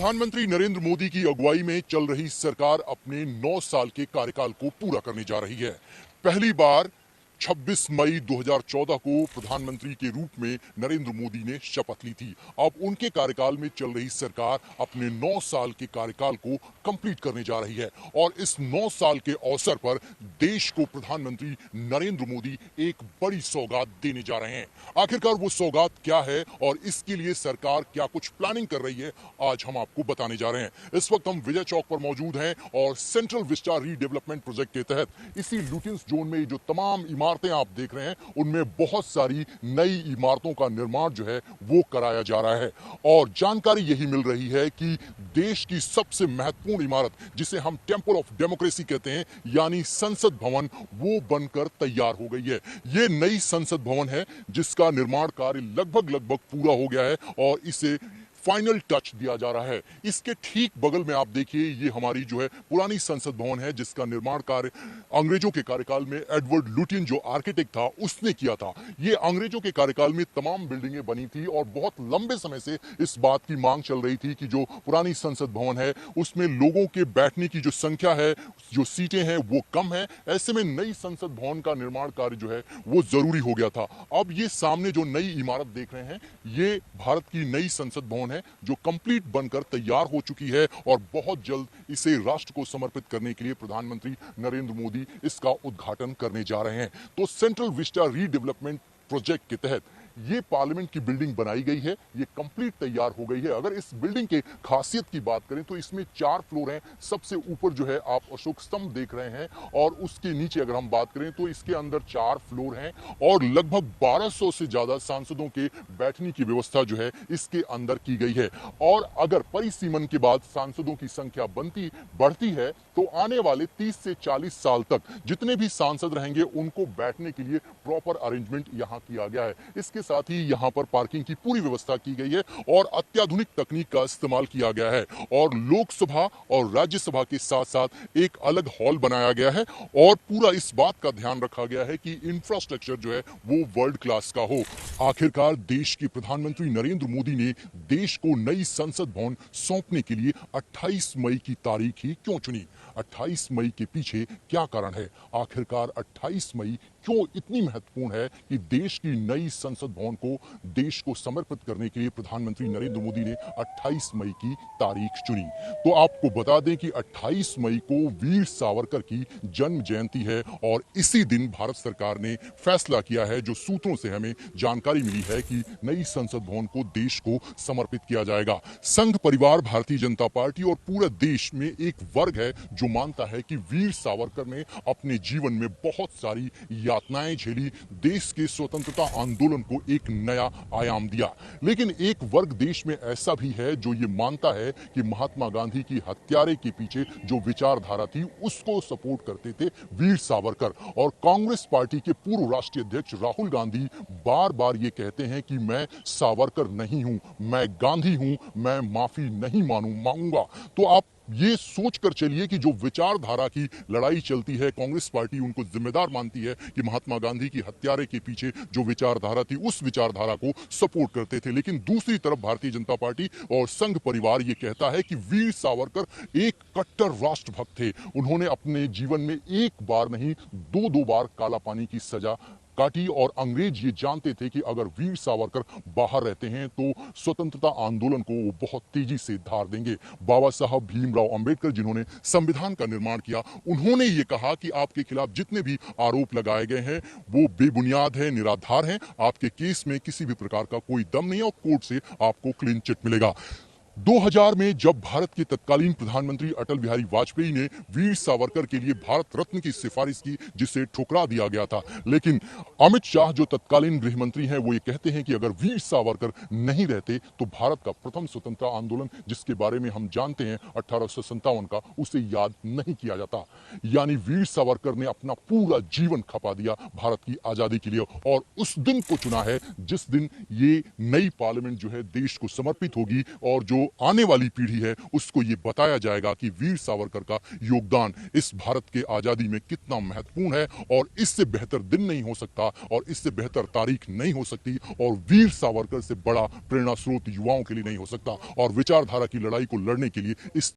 प्रधानमंत्री नरेंद्र मोदी की अगुवाई में चल रही सरकार अपने 9 साल के कार्यकाल को पूरा करने जा रही है। पहली बार 26 मई 2014 को प्रधानमंत्री के रूप में नरेंद्र मोदी ने शपथ ली थी। अब उनके कार्यकाल में चल रही सरकार अपने 9 साल के कार्यकाल को कंप्लीट करने जा रही है और इस 9 साल के अवसर पर देश को प्रधानमंत्री नरेंद्र मोदी एक बड़ी सौगात देने जा रहे हैं। आखिरकार वो सौगात क्या है और इसके लिए सरकार क्या कुछ प्लानिंग कर रही है, आज हम आपको बताने जा रहे हैं। इस वक्त हम विजय चौक पर मौजूद हैं और सेंट्रल विस्टा रीडेवलपमेंट प्रोजेक्ट के तहत इसी लुटियंस जोन में जो तमाम इमारतें आप देख रहे हैं उनमें बहुत सारी नई इमारतों का निर्माण जो है वो कराया जा रहा है और जानकारी यही मिल रही है कि देश की सबसे महत्वपूर्ण इमारत जिसे हम टेंपल ऑफ डेमोक्रेसी कहते हैं यानी संसद भवन, वो बनकर तैयार हो गई है। ये नई संसद भवन है जिसका निर्माण कार्य लगभग पूरा हो गया है और इसे फाइनल टच दिया जा रहा है। इसके ठीक बगल में आप देखिए ये हमारी जो है पुरानी संसद भवन है जिसका निर्माण कार्य अंग्रेजों के कार्यकाल में एडवर्ड लुटियन जो आर्किटेक्ट था उसने किया था। ये अंग्रेजों के कार्यकाल में तमाम बिल्डिंगें बनी थी और बहुत लंबे समय से इस बात की मांग चल रही थी कि जो पुरानी संसद भवन है उसमें लोगों के बैठने की जो संख्या है, जो सीटें हैं वो कम है। ऐसे में नई संसद भवन का निर्माण कार्य जो है वो जरूरी हो गया था। अब ये सामने जो नई इमारत देख रहे हैं ये भारत की नई संसद भवन है जो कंप्लीट बनकर तैयार हो चुकी है और बहुत जल्द इसे राष्ट्र को समर्पित करने के लिए प्रधानमंत्री नरेंद्र मोदी इसका उद्घाटन करने जा रहे हैं। तो सेंट्रल विस्टा रीडेवलपमेंट प्रोजेक्ट के तहत ये पार्लियामेंट की बिल्डिंग बनाई गई है, ये कंप्लीट तैयार हो गई है। अगर इस बिल्डिंग के खासियत की बात करें तो इसमें 4 फ्लोर हैं। सबसे ऊपर जो है आप अशोक स्तंभ देख रहे हैं और उसके नीचे अगर हम बात करें तो इसके अंदर 4 फ्लोर हैं और लगभग 1200 से ज्यादा सांसदों के बैठने की व्यवस्था जो है इसके अंदर की गई है। और अगर परिसीमन के बाद सांसदों की संख्या बढ़ती है तो आने वाले 30 से 40 साल तक जितने भी सांसद रहेंगे उनको बैठने के लिए प्रॉपर अरेंजमेंट यहाँ किया गया है। इसके साथ ही यहाँ पर पार्किंग की पूरी व्यवस्था की गई है और अत्याधुनिक तकनीक का इस्तेमाल किया गया है और लोकसभा और राज्यसभा के साथ साथ एक अलग हॉल बनाया गया है और पूरा इस बात का ध्यान रखा गया है कि इंफ्रास्ट्रक्चर जो है वो वर्ल्ड क्लास का हो। आखिरकार देश के प्रधानमंत्री नरेंद्र मोदी ने देश को नई संसद भवन सौंपने के लिए 28 मई की तारीख ही क्यों चुनी? 28 मई के पीछे क्या कारण है? आखिरकार 28 मई क्यों इतनी महत्वपूर्ण है कि देश की नई संसद भवन को देश को समर्पित करने के लिए प्रधानमंत्री नरेंद्र मोदी ने 28 मई की तारीख चुनी? तो आपको बता दें कि 28 मई को वीर सावरकर की जन्म जयंती है और इसी दिन भारत सरकार ने फैसला किया है, जो सूत्रों से हमें जानकारी मिली है कि नई संसद भवन को देश को समर्पित किया जाएगा। संघ परिवार भारतीय जनता पार्टी और पूरे देश में एक वर्ग है जो मानता है कि वीर सावरकर ने अपने जीवन में बहुत सारी यातनाएं झेली, देश के स्वतंत्रता आंदोलन को एक नया आयाम दिया। लेकिन एक वर्ग देश में ऐसा भी है जो ये मानता है कि महात्मा गांधी की हत्यारे के पीछे जो विचारधारा थी उसको सपोर्ट करते थे वीर सावरकर। और कांग्रेस पार्टी के पूर्व राष्ट्रीय अध्यक्ष राहुल गांधी बार बार ये कहते हैं कि मैं सावरकर नहीं हूं, मैं गांधी हूं, मैं माफी नहीं मांगूंगा। तो आप ये सोचकर चलिए कि जो विचारधारा की लड़ाई चलती है, कांग्रेस पार्टी उनको जिम्मेदार मानती है कि महात्मा गांधी की हत्यारे के पीछे जो विचारधारा थी उस विचारधारा को सपोर्ट करते थे। लेकिन दूसरी तरफ भारतीय जनता पार्टी और संघ परिवार ये कहता है कि वीर सावरकर एक कट्टर राष्ट्रभक्त थे। उन्होंने अपने जीवन में एक बार नहीं 2 बार काला पानी की सजा काटी और अंग्रेज ये जानते थे कि अगर वीर सावरकर बाहर रहते हैं तो स्वतंत्रता आंदोलन को वो बहुत तेजी से धार देंगे। बाबा साहब भीमराव अंबेडकर जिन्होंने संविधान का निर्माण किया, उन्होंने ये कहा कि आपके खिलाफ जितने भी आरोप लगाए गए हैं वो बेबुनियाद है, निराधार हैं, आपके केस में किसी भी प्रकार का कोई दम नहीं है और कोर्ट से आपको क्लीन चिट मिलेगा। 2000 में जब भारत के तत्कालीन प्रधानमंत्री अटल बिहारी वाजपेयी ने वीर सावरकर के लिए भारत रत्न की सिफारिश की जिसे ठुकरा दिया गया था, लेकिन अमित शाह जो तत्कालीन गृह मंत्री हैं वो ये कहते हैं कि अगर वीर सावरकर नहीं रहते तो भारत का प्रथम स्वतंत्रता आंदोलन जिसके बारे में हम जानते हैं 1857 का, उसे याद नहीं किया जाता। यानी वीर सावरकर ने अपना पूरा जीवन खपा दिया भारत की आजादी के लिए और उस दिन को चुना है जिस दिन ये नई पार्लियामेंट जो है देश को समर्पित होगी और जो जो आने वाली पीढ़ी है उसको ये बताया जाएगा कि वीर सावरकर का योगदान इस भारत के आज़ादी में कितना महत्वपूर्ण है और इससे बेहतर दिन नहीं हो सकता और इससे बेहतर तारीख नहीं हो सकती और वीर सावरकर से बड़ा प्रेरणा स्रोत युवाओं के लिए नहीं हो सकता और विचारधारा की लड़ाई को लड़ने के लिए इस